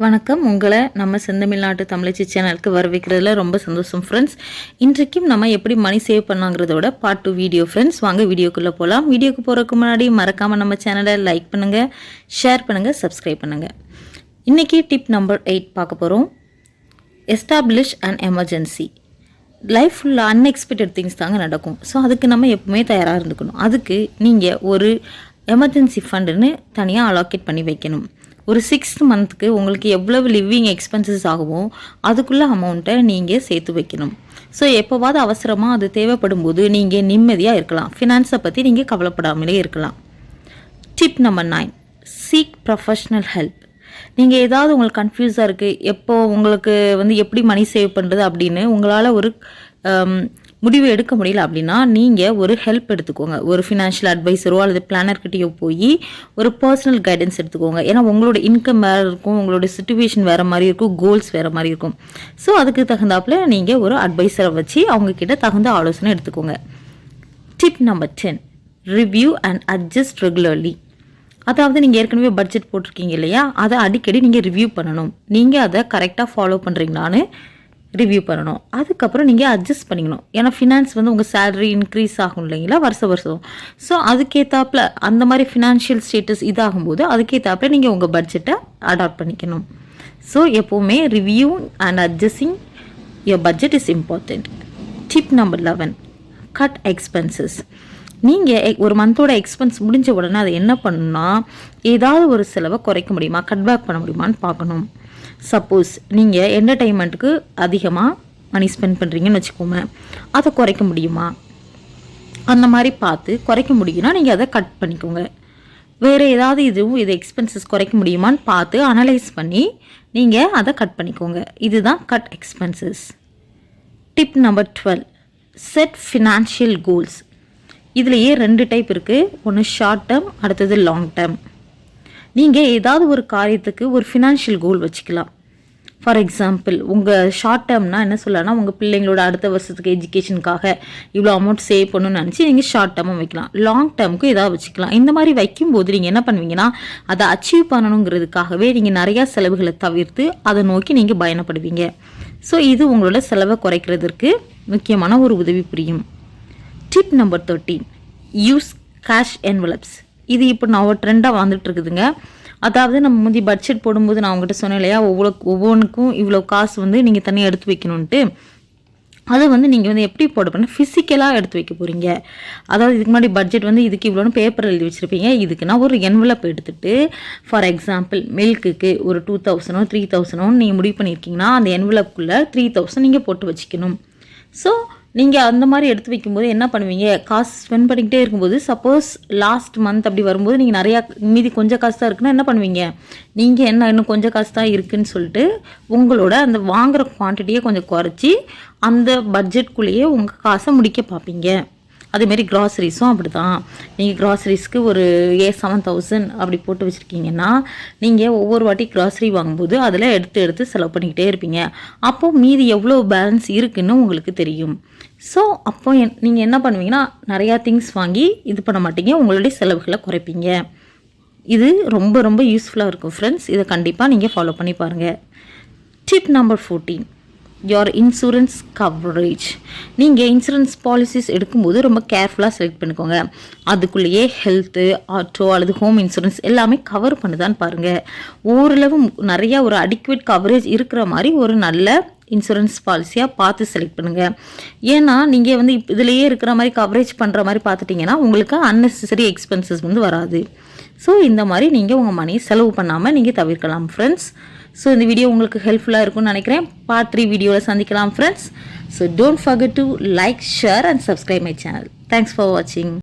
வணக்கம். உங்களை நம்ம செந்தமிழ்நாட்டு தமிழச்சி சேனலுக்கு வரவேற்கிறதுல ரொம்ப சந்தோஷம் ஃப்ரெண்ட்ஸ். இன்றைக்கும் நம்ம எப்படி மணி சேவ் பண்ணாங்கிறதோட பார்ட் 2 வீடியோ ஃப்ரெண்ட்ஸ். வாங்க வீடியோக்குள்ளே போகலாம். வீடியோக்கு போகிறதுக்கு முன்னாடி மறக்காமல் நம்ம சேனலை லைக் பண்ணுங்கள், ஷேர் பண்ணுங்கள், சப்ஸ்கிரைப் பண்ணுங்கள். இன்றைக்கி டிப் நம்பர் 8 பார்க்க போகிறோம். Establish and emergency. லைஃப் ஃபுல்லாக அன்எக்ஸ்பெக்டட் திங்ஸ் தாங்க நடக்கும். ஸோ அதுக்கு நம்ம எப்பவுமே தயாராக இருந்துக்கணும். அதுக்கு நீங்கள் ஒரு எமர்ஜென்சி ஃபண்டுன்னு தனியாக அலோகேட் பண்ணி வைக்கணும். ஒரு 6 மந்த்துக்கு உங்களுக்கு எவ்வளவு லிவிங் எக்ஸ்பென்சஸ் ஆகுமோ அதுக்குள்ளே அமௌண்ட்டை நீங்கள் சேர்த்து வைக்கணும். ஸோ எப்போவாது அவசரமாக அது தேவைப்படும் போது நீங்கள் நிம்மதியாக இருக்கலாம். ஃபினான்ஸை பற்றி நீங்கள் கவலைப்படாமலே இருக்கலாம். Tip number 9, seek professional help. நீங்கள் ஏதாவது உங்களுக்கு கன்ஃபியூஸாக இருக்குது, எப்போ உங்களுக்கு எப்படி மணி சேவ் பண்ணுறது அப்படின்னு உங்களால் ஒரு முடிவு எடுக்க முடியல அப்படின்னா நீங்கள் ஒரு ஹெல்ப் எடுத்துக்கோங்க. ஒரு ஃபினான்ஷியல் அட்வைஸரோ அல்லது பிளானர்கிட்டையோ போய் ஒரு பர்சனல் கைடன்ஸ் எடுத்துக்கோங்க. ஏன்னா உங்களோட இன்கம் வேறு இருக்கும், உங்களோட சிச்சுவேஷன் வேறு மாதிரி இருக்கும், கோல்ஸ் வேறு மாதிரி இருக்கும். ஸோ அதுக்கு தகுந்தாப்பில் நீங்கள் ஒரு அட்வைஸரை வச்சு அவங்கக்கிட்ட தகுந்த ஆலோசனை எடுத்துக்கோங்க. Tip number 10, review and adjust regularly. அதாவது நீங்கள் ஏற்கனவே பட்ஜெட் போட்டிருக்கீங்க இல்லையா, அதை அடிக்கடி நீங்கள் ரிவ்யூ பண்ணணும். நீங்கள் அதை கரெக்டாக ஃபாலோ பண்ணுறீங்களான்னு ரிவ்யூ பண்ணணும். அதுக்கப்புறம் நீங்கள் அட்ஜஸ்ட் பண்ணிக்கணும். ஏன்னா ஃபினான்ஸ் உங்கள் சேலரி இன்க்ரீஸ் ஆகும் இல்லைங்களா வருஷம். ஸோ அதுக்கேற்றாப்புல அந்த மாதிரி ஃபினான்ஷியல் ஸ்டேட்டஸ் இதாகும்போது அதுக்கேற்றாப்புல நீங்கள் உங்கள் பட்ஜெட்டை அடாப்ட் பண்ணிக்கணும். ஸோ எப்போவுமே review and adjusting your budget is important. Tip number 11, cut expenses. நீங்கள் ஒரு மந்தோட எக்ஸ்பென்ஸ் முடிஞ்ச உடனே அதை என்ன பண்ணணும்னா ஏதாவது ஒரு செலவை குறைக்க முடியுமா, கட்பேக் பண்ண முடியுமான்னு பார்க்கணும். சப்போஸ் நீங்கள் என்டர்டெயின்மெண்ட்டுக்கு அதிகமாக மணி ஸ்பெண்ட் பண்ணுறீங்கன்னு வச்சுக்கோங்க, அதை குறைக்க முடியுமா, அந்த மாதிரி பார்த்து குறைக்க முடியும்னா நீங்கள் அதை கட் பண்ணிக்கோங்க. வேறு ஏதாவது இது எக்ஸ்பென்சஸ் குறைக்க முடியுமான்னு பார்த்து அனலைஸ் பண்ணி நீங்கள் அதை கட் பண்ணிக்கோங்க. இதுதான் cut expenses. Tip number 12, set financial goals. இதுலேயே 2 டைப் இருக்குது. ஒன்று ஷார்ட் டேர்ம், அடுத்தது லாங் டேர்ம். நீங்கள் ஏதாவது ஒரு காரியத்துக்கு ஒரு ஃபினான்ஷியல் கோல் வச்சுக்கலாம். ஃபார் எக்ஸாம்பிள் உங்கள் ஷார்ட் டேர்ம்னா என்ன சொல்லலாம்னா உங்கள் பிள்ளைங்களோட அடுத்த வருஷத்துக்கு எஜுகேஷனுக்காக இவ்வளோ அமௌண்ட் சேவ் பண்ணணும்னு நினச்சி நீங்கள் ஷார்ட் டேர்மும் வைக்கலாம். லாங் டேர்முக்கு ஏதாவது வச்சுக்கலாம். இந்த மாதிரி வைக்கும்போது நீங்கள் என்ன பண்ணுவீங்கன்னா அதை அச்சீவ் பண்ணணுங்கிறதுக்காகவே நீங்கள் நிறையா செலவுகளை தவிர்த்து அதை நோக்கி நீங்கள் பயணப்படுவீங்க. ஸோ இது உங்களோட செலவை குறைக்கிறதுக்கு முக்கியமான ஒரு உதவி புரியும். Tip number 13, use cash envelopes. இது இப்போ நான் ஒரு ட்ரெண்டாக வந்துட்டு இருக்குதுங்க. அதாவது நம்ம முந்தி பட்ஜெட் போடும்போது நான் உங்கள்கிட்ட சொன்னேன் இல்லையா, ஒவ்வொன்றுக்கும் இவ்வளோ காசு நீங்கள் தனியாக எடுத்து வைக்கணுன்ட்டு. அதை நீங்கள் எப்படி போட போனால் ஃபிசிக்கலாக எடுத்து வைக்க போகிறீங்க. அதாவது இதுக்கு முன்னாடி பட்ஜெட் இதுக்கு இவ்வளோன்னு பேப்பர் எழுதி வச்சுருப்பீங்க. இதுக்குன்னா ஒரு என்வலப் எடுத்துகிட்டு ஃபார் எக்ஸாம்பிள் மில்க்குக்கு ஒரு 2000 3000 நீங்கள் முடிவு பண்ணியிருக்கீங்கன்னா அந்த என்வலப்புக்குள்ளே 3000 நீங்கள் போட்டு வச்சுக்கணும். ஸோ நீங்கள் அந்த மாதிரி எடுத்து வைக்கும்போது என்ன பண்ணுவீங்க, காசு ஸ்பெண்ட் பண்ணிக்கிட்டே இருக்கும்போது சப்போஸ் லாஸ்ட் மந்த் அப்படி வரும்போது நீங்கள் நிறையா மீதி கொஞ்சம் காசு தான் இருக்குன்னா என்ன பண்ணுவீங்க, நீங்கள் இன்னும் கொஞ்சம் காசு தான் இருக்குதுன்னு சொல்லிட்டு உங்களோட அந்த வாங்குகிற குவான்டிட்டியை கொஞ்சம் குறைச்சி அந்த பட்ஜெட்குள்ளேயே உங்கள் காசை முடிக்க பார்ப்பீங்க. அதேமாரி க்ராசரிஸும் அப்படி தான். நீங்கள் க்ராசரிஸ்க்கு ஒரு 7000 அப்படி போட்டு வச்சுருக்கீங்கன்னா நீங்கள் ஒவ்வொரு வாட்டி க்ராசரி வாங்கும்போது அதில் எடுத்து செலவு பண்ணிக்கிட்டே இருப்பீங்க. அப்போது மீதி எவ்வளோ பேலன்ஸ் இருக்குதுன்னு உங்களுக்கு தெரியும். ஸோ அப்போ நீங்கள் என்ன பண்ணுவீங்கன்னா நிறையா திங்ஸ் வாங்கி இது பண்ண மாட்டீங்க, உங்களுடைய செலவுகளை குறைப்பீங்க. இது ரொம்ப ரொம்ப யூஸ்ஃபுல்லாக இருக்கும் ஃப்ரெண்ட்ஸ். இதை கண்டிப்பாக நீங்கள் ஃபாலோ பண்ணி பாருங்கள். Tip number 14, your insurance coverage. நீங்கள் இன்சூரன்ஸ் பாலிசிஸ் எடுக்கும்போது ரொம்ப கேர்ஃபுல்லாக செலக்ட் பண்ணிக்கோங்க. அதுக்குள்ளேயே ஹெல்த்து, ஆட்டோ அல்லது ஹோம் இன்சூரன்ஸ் எல்லாமே கவர் பண்ணுதான்னு பாருங்கள். ஓரளவு நிறையா ஒரு அடிக்குவேட் கவரேஜ் இருக்கிற மாதிரி ஒரு நல்ல இன்சூரன்ஸ் பாலிசியாக பார்த்து செலக்ட் பண்ணுங்கள். ஏன்னா நீங்கள் இதிலேயே இருக்கிற மாதிரி கவரேஜ் பண்ணுற மாதிரி பார்த்துட்டிங்கன்னா உங்களுக்கு அன்னெசரி எக்ஸ்பென்சஸ் வராது. ஸோ இந்த மாதிரி நீங்கள் உங்கள் மணி செலவு பண்ணாமல் நீங்கள் தவிர்க்கலாம் ஃப்ரெண்ட்ஸ். ஸோ இந்த வீடியோ உங்களுக்கு ஹெல்ப்ஃபுல்லாக இருக்கும்னு நினைக்கிறேன். பார்ட் 3 வீடியோவில் சந்திக்கலாம் friends. So don't forget to like, share and subscribe my channel. Thanks for வாட்சிங்.